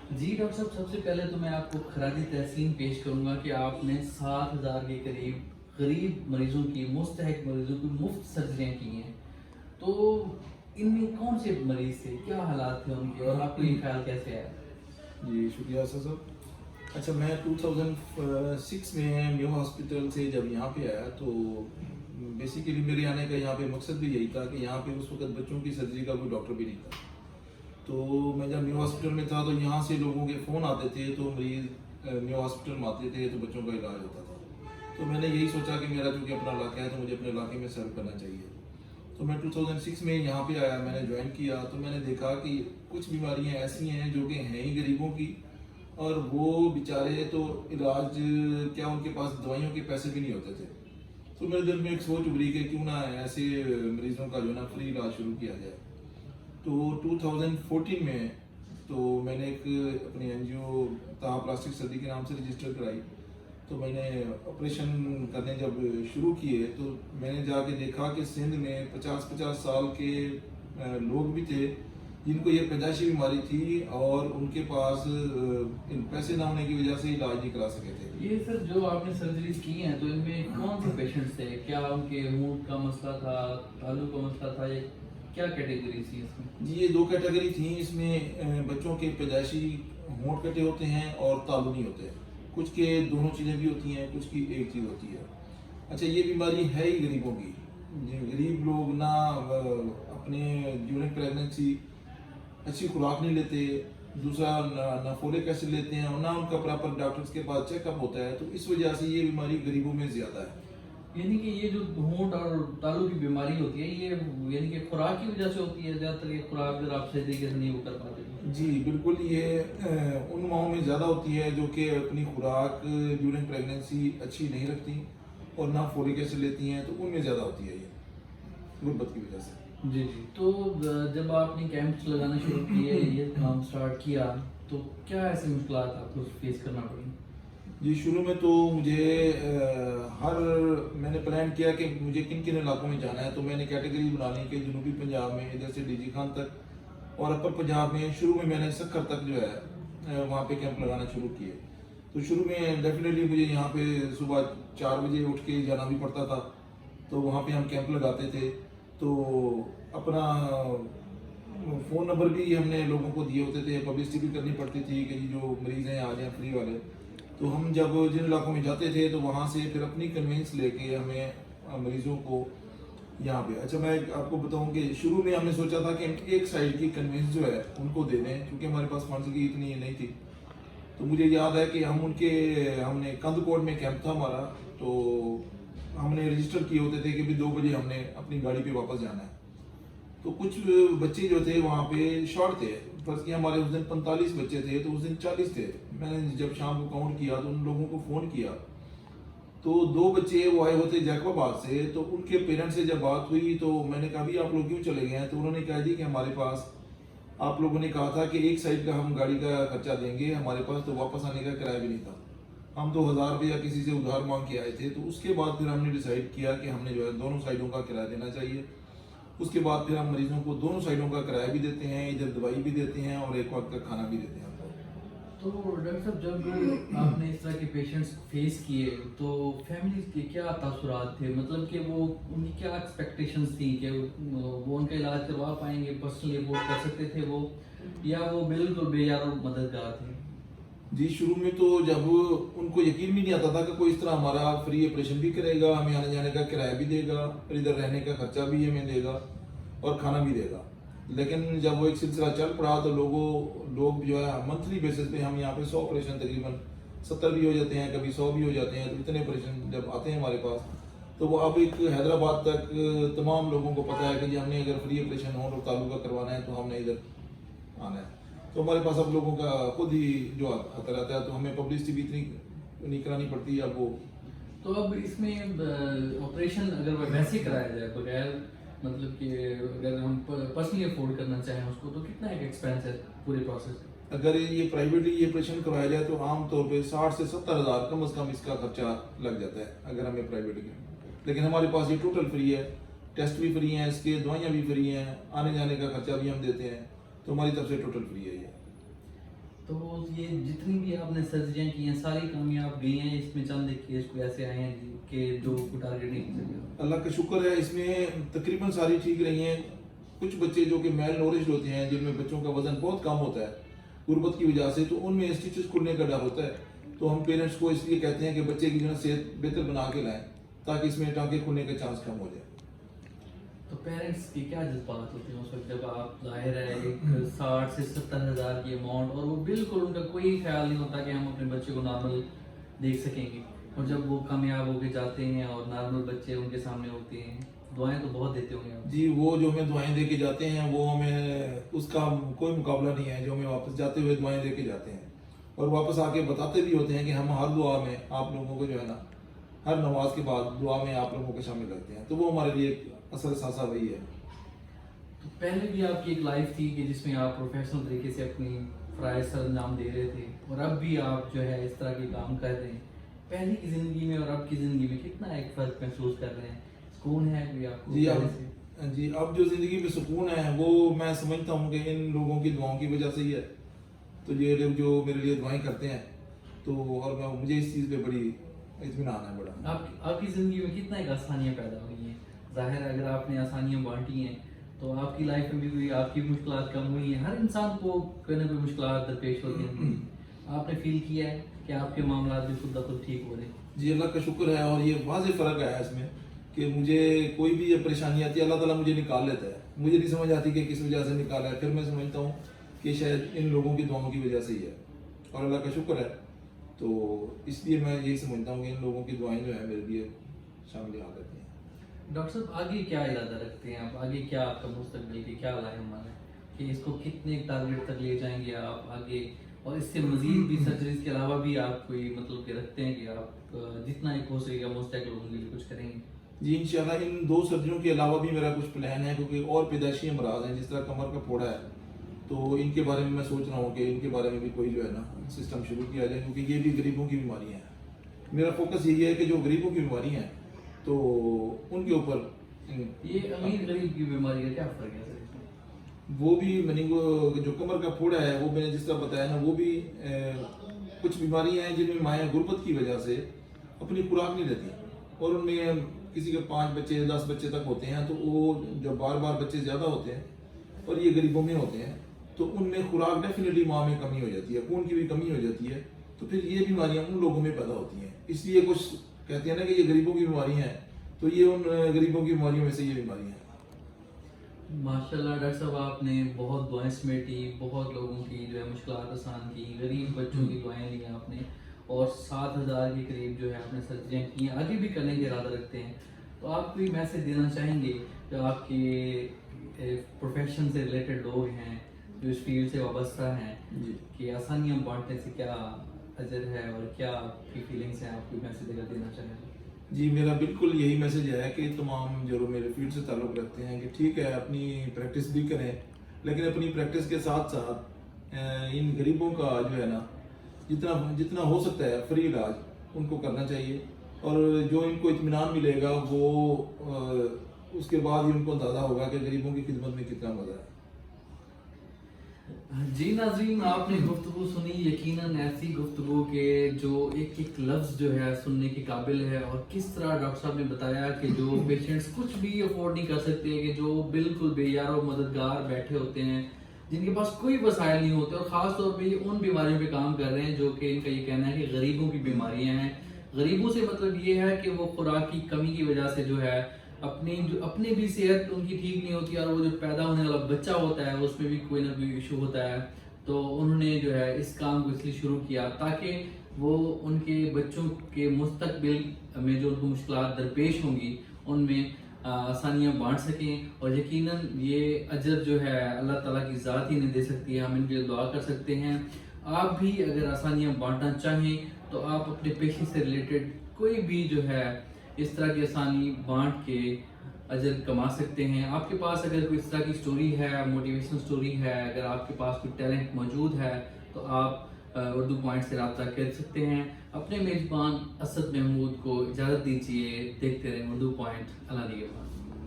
جی doctor صاحب، سب سے پہلے تو میں آپ کو خراج تحسین پیش کروں گا کہ آپ نے 7,000 کے قریب غریب مریضوں کی، مستحق مریضوں کی مفت سرجریاں کی ہیں. تو ان میں کون سے مریض تھے، کیا حالات تھے ان کے، اور آپ کو یہ خیال کیسے آیا؟ جی شکریہ سر صاحب. اچھا، میں 2006 میں نیو ہاسپٹل سے جب یہاں پہ آیا تو بیسیکلی میرے آنے کا یہاں پہ مقصد بھی یہی تھا کہ یہاں پہ اس وقت بچوں کی سرجری کا کوئی ڈاکٹر بھی نہیں تھا. تو میں جب نیو ہاسپٹل میں تھا تو یہاں سے لوگوں کے فون آتے تھے تو مریض نیو ہاسپٹل میں آتے تھے تو بچوں کا علاج ہوتا تھا. تو میں نے یہی سوچا کہ میرا چونکہ اپنا علاقہ ہے تو مجھے اپنے علاقے میں سرو کرنا چاہیے. تو میں 2006 میں یہاں پہ آیا، میں نے جوائن کیا تو میں نے دیکھا کہ کچھ بیماریاں ایسی ہیں جو کہ ہیں ہی غریبوں کی، اور وہ بیچارے تو علاج کیا، ان کے پاس دوائیوں کے پیسے بھی نہیں ہوتے تھے. تو میرے دل میں ایک سوچ ابھری کہ کیوں نہ ایسے مریضوں کا جو نا فری علاج شروع کیا جائے. تو 2014 میں تو میں نے ایک اپنی این جی او تہا پلاسٹک سرجری کے نام سے رجسٹر کرائی. تو میں نے آپریشن کرنے جب شروع کیے تو میں نے جا کے دیکھا کہ سندھ میں 50 سال کے لوگ بھی تھے جن کو یہ پیدائشی بیماری تھی اور ان کے پاس پیسے نہ ہونے کی وجہ سے علاج نہیں کرا سکے تھے. یہ سر جو آپ نے سرجریز کی ہیں تو ان میں کون سے پیشنٹس تھے؟ کیا ان کے ہونٹ کا مسئلہ تھا، تالو کا مسئلہ تھا، یا کیا کیٹیگری تھی اس میں؟ جی، یہ دو کیٹیگری تھیں اس میں. بچوں کے پیدائشی ہونٹ کٹے ہوتے ہیں اور تالو نہیں ہوتے. کچھ کے دونوں چیزیں بھی ہوتی ہیں، کچھ کی ایک چیز ہوتی ہے. اچھا، یہ بیماری ہے ہی غریبوں کی. غریب لوگ نہ اپنے ڈیورنگ پریگننسی اچھی خوراک نہیں لیتے، دوسرا نہ فولک ایسڈ لیتے ہیں اور نہ ان کا پراپر ڈاکٹرز کے پاس چیک اپ ہوتا ہے. تو اس وجہ سے یہ بیماری غریبوں میں زیادہ ہے. یعنی کہ یہ جو ہونٹ اور تالو کی بیماری ہوتی ہے یہ یعنی کہ خوراک کی وجہ سے ہوتی ہے زیادہ تر؟ یہ خوراک اگر آپ صحیح طریقے سے نہیں وہ کر پاتے؟ جی بالکل، یہ ان ماؤں میں زیادہ ہوتی ہے جو کہ اپنی خوراک ڈیورنگ پریگننسی اچھی نہیں رکھتی اور نہ فولک ایسڈ لیتی ہیں، تو ان میں زیادہ ہوتی ہے یہ غربت کی وجہ سے. جی جی. تو جب آپ نے کیمپس لگانا شروع کیے، یہ کام سٹارٹ کیا، تو کیا ایسے مشکلات آپ کو فیس کرنا پڑی؟ جی شروع میں تو مجھے میں نے پلان کیا کہ مجھے کن کن علاقوں میں جانا ہے. تو میں نے کیٹیگری بنا لی کہ جنوبی پنجاب میں ادھر سے ڈی جی خان تک، اور اپر پنجاب میں شروع میں نے سکھر تک جو ہے وہاں پہ کیمپ لگانا شروع کیے. تو شروع میں ڈیفینیٹلی مجھے یہاں پہ صبح 4 بجے اٹھ کے جانا بھی پڑتا تھا. تو وہاں پہ ہم کیمپ لگاتے تھے. تو اپنا فون نمبر بھی ہم نے لوگوں کو دیے ہوتے تھے، پبلسٹی بھی کرنی پڑتی تھی کہ جو مریض ہیں آ جائیں فری والے. تو ہم جب جن علاقوں میں جاتے تھے تو وہاں سے پھر اپنی کنوینس لے کے ہمیں مریضوں کو یہاں پہ. اچھا، میں آپ کو بتاؤں کہ شروع میں ہم نے سوچا تھا کہ ایک سائڈ کی کنوینس جو ہے ان کو دے دیں، کیونکہ ہمارے پاس فنڈز کی اتنی نہیں تھی. تو مجھے یاد ہے کہ ہم نے کند کوٹ میں کیمپ تھا ہمارا. تو ہم نے رجسٹر کیے ہوتے تھے کہ بھی 2 بجے ہم نے اپنی گاڑی پہ واپس جانا ہے. تو کچھ بچے جو تھے وہاں پہ شارٹ تھے. فرض کیا ہمارے اس دن 45 بچے تھے تو اس دن 40 تھے. میں نے جب شام کو کاؤنٹ کیا تو ان لوگوں کو فون کیا تو 2 بچے وہ آئے ہوتے جیکب آباد سے. تو ان کے پیرنٹس سے جب بات ہوئی تو میں نے کہا بھی آپ لوگ کیوں چلے گئے ہیں؟ تو انہوں نے کہا جی کہ ہمارے پاس آپ لوگوں نے کہا تھا کہ ایک سائڈ کا ہم گاڑی کا خرچہ دیں گے، ہمارے پاس تو واپس آنے کا کرایہ بھی نہیں تھا. ہم تو 1000 روپیہ کسی سے ادھار مانگ کے آئے تھے. تو اس کے بعد پھر ہم نے ڈیسائیڈ کیا کہ ہم نے جو ہے دونوں سائڈوں کا کرایہ دینا چاہیے. اس کے بعد پھر ہم مریضوں کو دونوں سائڈوں کا کرایہ بھی دیتے ہیں، ادھر دوائی بھی دیتے ہیں اور ایک وقت کا کھانا بھی دیتے ہیں. تو ڈاکٹر صاحب، جب آپ نے اس طرح کے پیشنٹس فیس کیے تو فیملیز کے کیا تاثرات تھے؟ مطلب کہ وہ ان کی کیا ایکسپیکٹیشنز تھیں کہ وہ ان کا علاج کروا پائیں گے، پرسنلی افورڈ کر سکتے تھے وہ، یا وہ بالکل بے یار و مددگار تھے؟ جی شروع میں تو جب ان کو یقین بھی نہیں آتا تھا کہ کوئی اس طرح ہمارا فری آپریشن بھی کرے گا، ہمیں آنے جانے کا کرایہ بھی دے گا، اور ادھر رہنے کا خرچہ بھی ہمیں دے گا اور کھانا بھی دے گا. لیکن جب وہ ایک سلسلہ چل پڑا تو لوگ جو ہے منتھلی بیسس پہ ہم یہاں پہ 100 آپریشن تقریباً 70 بھی ہو جاتے ہیں، کبھی 100 بھی ہو جاتے ہیں. تو اتنے آپریشن جب آتے ہیں ہمارے پاس تو وہ اب ایک حیدرآباد تک تمام لوگوں کو پتہ ہے کہ جی ہم نے اگر فری آپریشن ہو اور تعلقہ کروانا ہے تو ہم نے ادھر آنا ہے. تو ہمارے پاس اب لوگوں کا خود ہی جو آتا رہتا ہے. تو ہمیں پبلسٹی بھی اتنی نہیں کرانی پڑتی ہے اب وہ. تو اب اس میں آپریشن اگر ویسے کرایا جائے بغیر مطلب کہ اگر ہم پرسنلی افورڈ کرنا چاہیں اس کو، تو کتنا ایک ایکسپینس ہے پورے پروسیس؟ اگر یہ پرائیویٹلی یہ آپریشن کروایا جائے تو عام طور پہ 60 سے 70 ہزار کم از کم اس کا خرچہ لگ جاتا ہے اگر ہمیں پرائیویٹلی. لیکن ہمارے پاس یہ ٹوٹل فری ہے، ٹیسٹ بھی فری ہیں، اس کے دوائیاں بھی فری ہیں، آنے جانے کا خرچہ بھی ہم دیتے ہیں. تو ہماری طرف سے ٹوٹل فری ہے یہ. تو یہ جتنی بھی آپ نے سرجریاں کی ہیں ساری کامیاب گئی ہیں، اس میں چند ایک کیس کوئی ایسے آئے ہیں کہ جو ٹارگیٹ نہیں کی سکے؟ اللہ کا شکر ہے اس میں تقریباً ساری ٹھیک رہی ہیں. کچھ بچے جو کہ میل نورشڈ ہوتے ہیں، جن میں بچوں کا وزن بہت کم ہوتا ہے غربت کی وجہ سے، تو ان میں اسٹیچز کھلنے کا ڈر ہوتا ہے. تو ہم پیرنٹس کو اس لیے کہتے ہیں کہ بچے کی جو ہے صحت بہتر بنا کے لائیں تاکہ اس میں ٹانکے کھلنے کا چانس کم ہو جائے. تو پیرنٹس کی کیا جذبات ہوتے ہیں اس وقت جب آپ ظاہر ہے ایک 60 سے 70 ہزار کی اماؤنٹ، اور وہ بالکل ان کا کوئی خیال نہیں ہوتا کہ ہم اپنے بچے کو نارمل دیکھ سکیں گے، اور جب وہ کامیاب ہو کے جاتے ہیں اور نارمل بچے ان کے سامنے ہوتے ہیں، دعائیں تو بہت دیتے ہوں گے آپ؟ جی، وہ جو ہمیں دعائیں دے کے جاتے ہیں وہ ہمیں اس کا کوئی مقابلہ نہیں ہے. جو ہمیں واپس جاتے ہوئے دعائیں دے کے جاتے ہیں اور واپس آ کے بتاتے بھی ہوتے ہیں کہ ہم ہر دعا میں آپ لوگوں کو جو ہے نا، ہر نماز کے بعد دعا میں آپ لوگوں کے شامل رکھتے ہیں. تو وہ ہمارے لیے ایک اصل اثاثہ وہی ہے. تو پہلے بھی آپ کی ایک لائف تھی کہ جس میں آپ پروفیشنل طریقے سے اپنی فرائض سر انجام دے رہے تھے، اور اب بھی آپ جو ہے اس طرح کے کام کر رہے ہیں. پہلے کی زندگی میں اور اب کی زندگی میں کتنا ایک فرق محسوس کر رہے ہیں؟ سکون ہے کوئی آپ کو؟ جی اب جو زندگی میں سکون ہے وہ میں سمجھتا ہوں کہ ان لوگوں کی دعاؤں کی وجہ سے ہی ہے. تو یہ لوگ جو میرے لیے دعائیں کرتے ہیں تو اور مجھے اس چیز پہ بڑی اطمینان ہے بڑا. آپ کی زندگی میں کتنا ایک آسانیاں پیدا ہوئی ہیں؟ ظاہر ہے اگر آپ نے آسانیاں بانٹی ہیں تو آپ کی لائف میں بھی کوئی آپ کی مشکلات کم ہوئی ہیں. ہر انسان کو کوئی نہ کوئی مشکلات درپیش ہوتی ہیں. آپ نے فیل کیا ہے کہ آپ کے معاملات بھی خود بخود ٹھیک ہو رہے ہیں؟ جی اللہ کا شکر ہے، اور یہ واضح فرق ہے اس میں کہ مجھے کوئی بھی یہ پریشانی آتی ہے اللہ تعالیٰ مجھے نکال لیتا ہے. مجھے نہیں سمجھ آتی کہ کس وجہ سے نکالا ہے، پھر میں سمجھتا ہوں کہ شاید ان لوگوں کی دعاؤں کی وجہ سے ہی ہے، اور اللہ کا شکر ہے. تو اس لیے میں یہی سمجھتا ہوں کہ ان لوگوں کی دعائیں جو ہے میرے لیے شامل حال رہتی ہیں. ڈاکٹر صاحب آگے کیا ارادہ رکھتے ہیں آپ؟ آگے کیا آپ کا مستقبل کے کیا لائحہ ہے کہ اس کو کتنے ٹارگیٹ تک لے جائیں گے آپ آگے، اور اس سے مزید بھی سرجریز کے علاوہ بھی آپ کوئی مطلب کہ رکھتے ہیں کہ آپ جتنا ایک ہو سکے گا مستقل ان کے لیے کچھ کریں گے؟ جی انشاءاللہ ان 2 سرجریوں کے علاوہ بھی میرا کچھ پلان ہے، کیونکہ اور پیدائشی امراض ہیں جس طرح کمر کا پھوڑا ہے، تو ان کے بارے میں سوچ رہا ہوں کہ ان کے بارے میں بھی کوئی جو ہے نا سسٹم شروع کیا جائے، کیونکہ یہ بھی غریبوں کی بیماریاں ہیں. میرا فوکس یہی ہے کہ جو غریبوں کی بیماری ہیں تو ان کے اوپر یہ امیر غریب کی بیماری کا کیا فرق ہے سر؟ وہ بھی منینگو جو کمر کا پھوڑا ہے وہ میں نے جس طرح بتایا نا، وہ بھی کچھ بیماریاں ہیں جن میں مائیں غربت کی وجہ سے اپنی خوراک نہیں لیتی، اور ان میں کسی کے 5 بچے 10 بچے تک ہوتے ہیں، تو وہ جو بار بار بچے زیادہ ہوتے ہیں اور یہ غریبوں میں ہوتے ہیں تو ان میں خوراک ڈیفینیٹلی ماں میں کمی ہو جاتی ہے، خون کی بھی کمی ہو جاتی ہے، تو پھر یہ بیماریاں ان لوگوں میں پیدا ہوتی ہیں. اس لیے کچھ کہتے ہیں نا کہ یہ غریبوں کی بیماریاں ہیں، تو یہ ان غریبوں کی بیماریوں میں سے یہ بیماریاں ہیں. ماشاءاللہ ڈاکٹر صاحب آپ نے بہت دعائیں سمیٹی، بہت لوگوں کی جو ہے مشکلات آسان کی، غریب بچوں کی دعائیں لی آپ نے، اور 7,000 کے قریب جو ہے آپ نے سرجریاں کی ہیں، آگے بھی کرنے کے ارادہ رکھتے ہیں. تو آپ کوئی میسج دینا چاہیں گے جو آپ کے پروفیشن سے ریلیٹڈ لوگ ہیں جو اس فیلڈ سے وابستہ ہیں کہ آسانیاں بانٹنے سے کیا اجر ہے اور کیا آپ کی فیلنگس ہیں، آپ کوئی میسج اگر دینا چاہیں گے؟ جی میرا بالکل یہی میسج ہے کہ تمام جو میرے فیلڈ سے تعلق رکھتے ہیں کہ ٹھیک ہے اپنی پریکٹس بھی کریں، لیکن اپنی پریکٹس کے ساتھ ساتھ ان غریبوں کا جو ہے نا جتنا ہو سکتا ہے فری علاج ان کو کرنا چاہیے، اور جو ان کو اطمینان ملے گا وہ اس کے بعد ہی ان کو اندازہ ہوگا کہ غریبوں کی خدمت میں کتنا مزہ ہے. جی ناظرین، آپ نے گفتگو سنی، یقیناً ایسی گفتگو کے جو ایک ایک لفظ جو ہے سننے کے قابل ہے، اور کس طرح ڈاکٹر صاحب نے بتایا کہ جو پیشنٹس کچھ بھی افورڈ نہیں کر سکتے، کہ جو بالکل بے یار و مددگار بیٹھے ہوتے ہیں، جن کے پاس کوئی وسائل نہیں ہوتے، اور خاص طور پہ یہ ان بیماریوں پہ کام کر رہے ہیں جو کہ ان کا یہ کہنا ہے کہ غریبوں کی بیماریاں ہیں. غریبوں سے مطلب یہ ہے کہ وہ خوراک کی کمی کی وجہ سے جو ہے اپنی بھی صحت ان کی ٹھیک نہیں ہوتی، اور وہ جو پیدا ہونے والا بچہ ہوتا ہے اس میں بھی کوئی نہ کوئی ایشو ہوتا ہے. تو انہوں نے جو ہے اس کام کو اس لیے شروع کیا تاکہ وہ ان کے بچوں کے مستقبل میں جو ان کو مشکلات درپیش ہوں گی ان میں آسانیاں بانٹ سکیں. اور یقیناً یہ اجر جو ہے اللہ تعالیٰ کی ذات ہی نہیں دے سکتی ہے، ہم ان کے لیے دعا کر سکتے ہیں. آپ بھی اگر آسانیاں بانٹنا چاہیں تو آپ اپنے پیشے سے ریلیٹڈ کوئی بھی جو ہے اس طرح کی آسانی بانٹ کے اجر کما سکتے ہیں. آپ کے پاس اگر کوئی اس طرح کی سٹوری ہے، موٹیویشن سٹوری ہے، اگر آپ کے پاس کوئی ٹیلنٹ موجود ہے تو آپ اردو پوائنٹ سے رابطہ کر سکتے ہیں. اپنے میزبان اسد محمود کو اجازت دیجیے، دیکھتے رہیں اردو پوائنٹ. اللہ نگہبان.